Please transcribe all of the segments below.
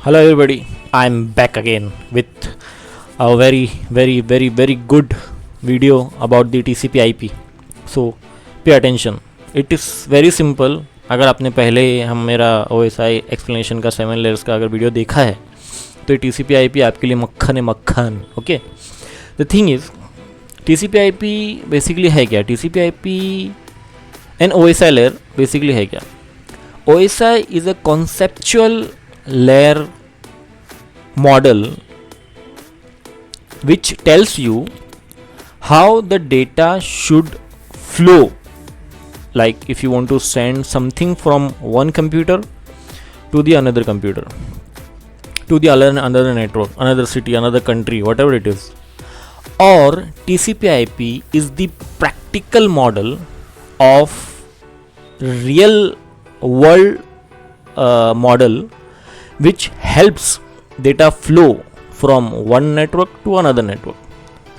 Hello everybody, I'm back again with a very good video about the TCP IP. So pay attention. It is very simple. अगर आपने पहले हम मेरा OSI explanation का 7 layers का अगर वीडियो देखा है तो ये TCP IP आपके लिए मक्खन है मक्खन. Okay, the thing is TCP IP basically है क्या? TCP IP and OSI layer basically है क्या? OSI is a conceptual layer model which tells you how the data should flow. Like if you want to send something from one computer to the another computer, to the another network, another city, another country, whatever it is. Or TCP IP is the practical model of real world model which helps data flow from one network to another network.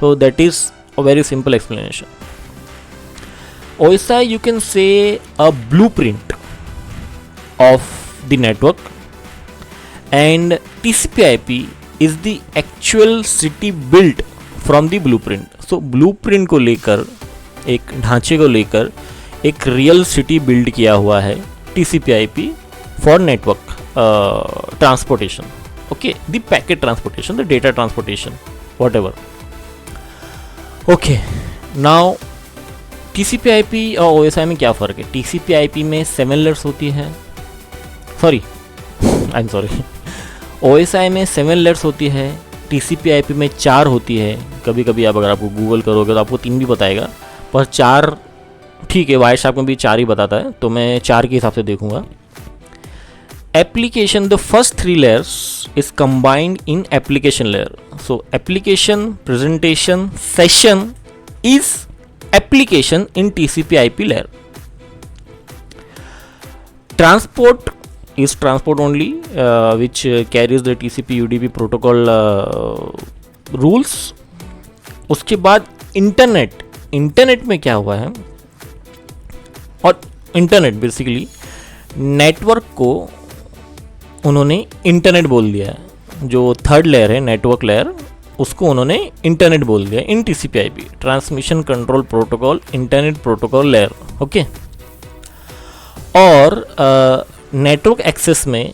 So that is a very simple explanation. OSI, you can say, a blueprint of the network, and TCP IP is the actual city built from the blueprint. So blueprint को लेकर, एक ढांचे को लेकर एक real city build किया हुआ है TCP IP for network transportation. Okay, the packet transportation, the data transportation, whatever. Okay, now TCP IP और OSI में क्या फ़र्क है? TCP IP में 7 लेयर्स होती है, OSI में 7 लेयर्स होती है, TCP IP में 4 होती है. कभी कभी आप अगर आपको गूगल करोगे तो आपको 3 भी बताएगा, पर 4 ठीक है, वाइट शॉप में भी 4 ही बताता है, तो मैं 4 के हिसाब से देखूंगा. Application, the first 3 layers is combined in application layer. So application, presentation, session is application in TCP IP layer. Transport is transport only, which carries the TCP UDP protocol rules. उसके बाद इंटरनेट में क्या हुआ है, और internet basically network को उन्होंने internet बोल दिया है. जो थर्ड लेयर है नेटवर्क लेयर, उसको उन्होंने इंटरनेट बोल दिया इन TCP IP, transmission control protocol internet protocol layer. Okay, और नेटवर्क एक्सेस में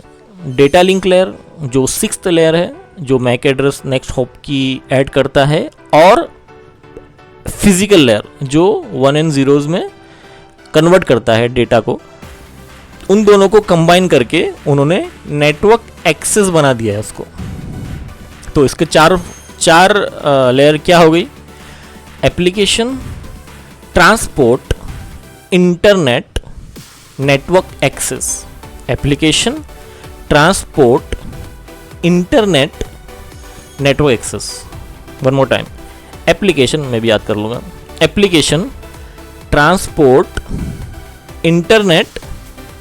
डेटा लिंक लेयर जो 6th लेयर है, जो मैक एड्रेस नेक्स्ट हॉप की ऐड करता है, और फिजिकल लेयर जो 1 and 0s में कन्वर्ट करता है डेटा को. उन दोनों को कंबाइन करके उन्होंने नेटवर्क एक्सेस बना दिया है उसको. तो इसके चार लेयर क्या हो गई? Application, transport, internet, network access. Application, transport, internet, network access. One more time, application मैं भी याद कर लूँगा. Application, transport, internet,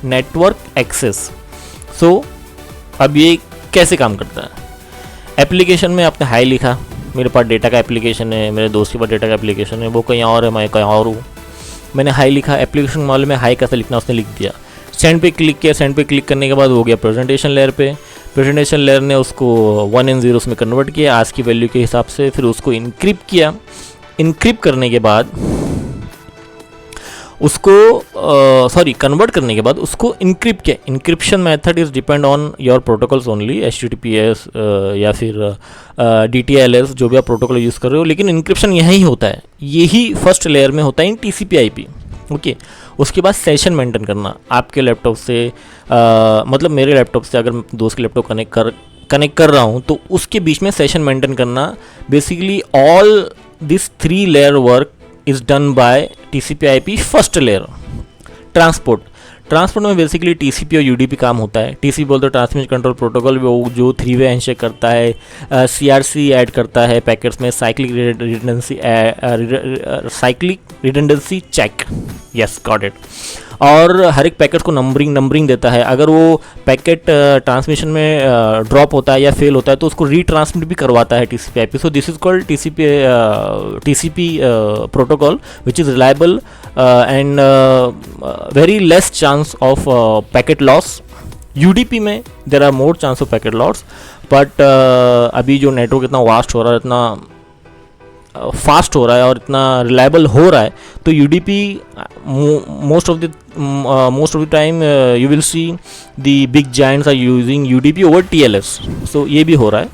network access. So अब ये कैसे काम करता है? एप्लीकेशन में आपने हाई लिखा, मेरे पास डेटा का एप्लीकेशन है, मेरे दोस्त के पास डेटा का एप्लीकेशन है, वो कहीं और है, मैं कहीं और हूँ. मैंने हाई लिखा, एप्लीकेशन मामले में हाई कैसे लिखना उसने लिख दिया. सेंड पे क्लिक किया, सेंड पे क्लिक करने के बाद हो गया प्रेजेंटेशन लेयर पे. प्रेजेंटेशन लेयर ने उसको 1 and 0s में कन्वर्ट किया आज की वैल्यू के हिसाब से, फिर उसको इनक्रिप्ट किया. इनक्रिप्ट करने के बाद उसको कन्वर्ट करने के बाद उसको इनक्रिप्ट किया. Encryption method is depend on your protocols only, HTTPS या फिर DTLS, जो भी आप प्रोटोकॉल यूज़ कर रहे हो, लेकिन इनक्रिप्शन यही होता है, यही फर्स्ट लेयर में होता है इन TCP IP. ओके, उसके बाद सेशन मेंटेन करना आपके लैपटॉप से, मतलब मेरे लैपटॉप से अगर दोस्त के लैपटॉप कनेक्ट कर रहा हूँ तो उसके बीच में सेशन मेंटेन करना. Basically all this 3 layer work is done by TCP IP first layer. Transport में बेसिकली TCP और UDP काम होता है. TCP बोलते ट्रांसमिशन कंट्रोल प्रोटोकॉल, वो जो 3-way हैंडशेक करता है, CRC ऐड करता है पैकेट्स में, cyclic redundancy check. Yes, got it. और हर एक पैकेट को नंबरिंग देता है. अगर वो पैकेट ट्रांसमिशन में ड्रॉप होता है या फेल होता है तो उसको रीट्रांसमिट भी करवाता है TCP IP. So this is called TCP protocol which is reliable and very less chance of packet loss UDP में there are more chance of packet loss, but अभी जो नेटवर्क इतना वास्ट हो रहा है, इतना फास्ट हो रहा है और इतना रिलायबल हो रहा है, तो UDP most of the time you will see the big giants are using UDP over TLS. So ये भी हो रहा है.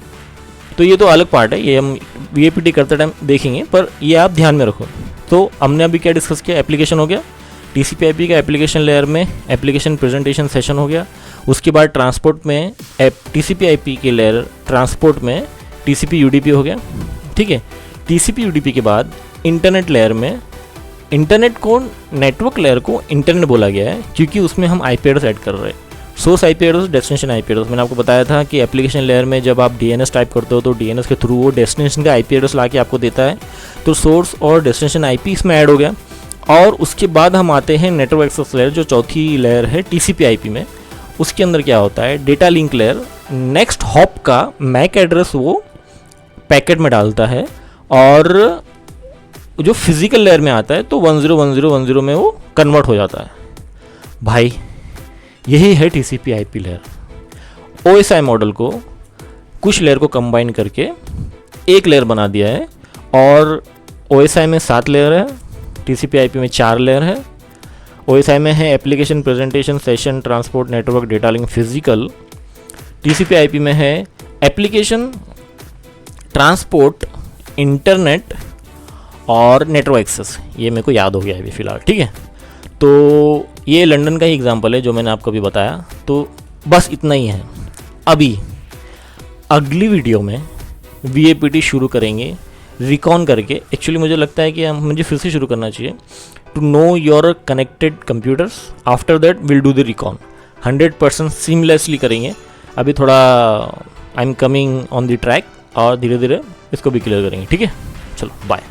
तो ये तो अलग पार्ट है, ये हम VAPT करते टाइम देखेंगे, पर ये आप ध्यान में रखो. तो हमने अभी क्या डिस्कस किया, एप्लीकेशन हो गया, TCP/IP का एप्लीकेशन लेयर में एप्लीकेशन प्रेजेंटेशन सेशन हो गया. उसके बाद ट्रांसपोर्ट में TCP/IP के लेयर ट्रांसपोर्ट में TCP/UDP हो गया. ठीक है. TCP/UDP के बाद इंटरनेट लेयर में, इंटरनेट को नेटवर्क लेयर को इंटरनेट बोला गया है क्योंकि उसमें हम IP एड्रेस ऐड कर रहे हैं. Source IP address, destination IP address. मैंने आपको बताया था कि एप्लीकेशन लेयर में जब आप DNS टाइप करते हो तो DNS के थ्रू वो डेस्टिनेशन का IP एड्रेस ला के आपको देता है. तो सोर्स और डेस्टिनेशन IP इसमें ऐड हो गया. और उसके बाद हम आते हैं नेटवर्क एक्सेस लेयर, जो चौथी लेयर है TCP/IP में. उसके अंदर क्या होता है, data link layer next hop का मैक एड्रेस वो पैकेट में डालता है, और जो फिजिकल लेयर में आता है तो 101010 में वो कन्वर्ट हो जाता है. भाई यही है TCP/IP लेयर. OSI मॉडल को कुछ लेयर को कंबाइन करके एक लेयर बना दिया है, और OSI में 7 लेयर है, TCP/IP में 4 लेयर है. OSI में है application presentation session transport network data link physical. TCP/IP में है एप्लीकेशन ट्रांसपोर्ट इंटरनेट और नेटवर्क एक्सेस. ये मेरे को याद हो गया है अभी फ़िलहाल. ठीक है. तो ये लंदन का ही एग्जांपल है जो मैंने आपको अभी बताया. तो बस इतना ही है. अभी अगली वीडियो में VAPT शुरू करेंगे रिकॉन करके. एक्चुअली मुझे लगता है कि मुझे फिर से शुरू करना चाहिए, to know your connected computers. After that will do the recon. 100% seamlessly करेंगे. अभी थोड़ा I am coming on the track, और धीरे धीरे इसको भी क्लियर करेंगे. ठीक है. चलो बाय.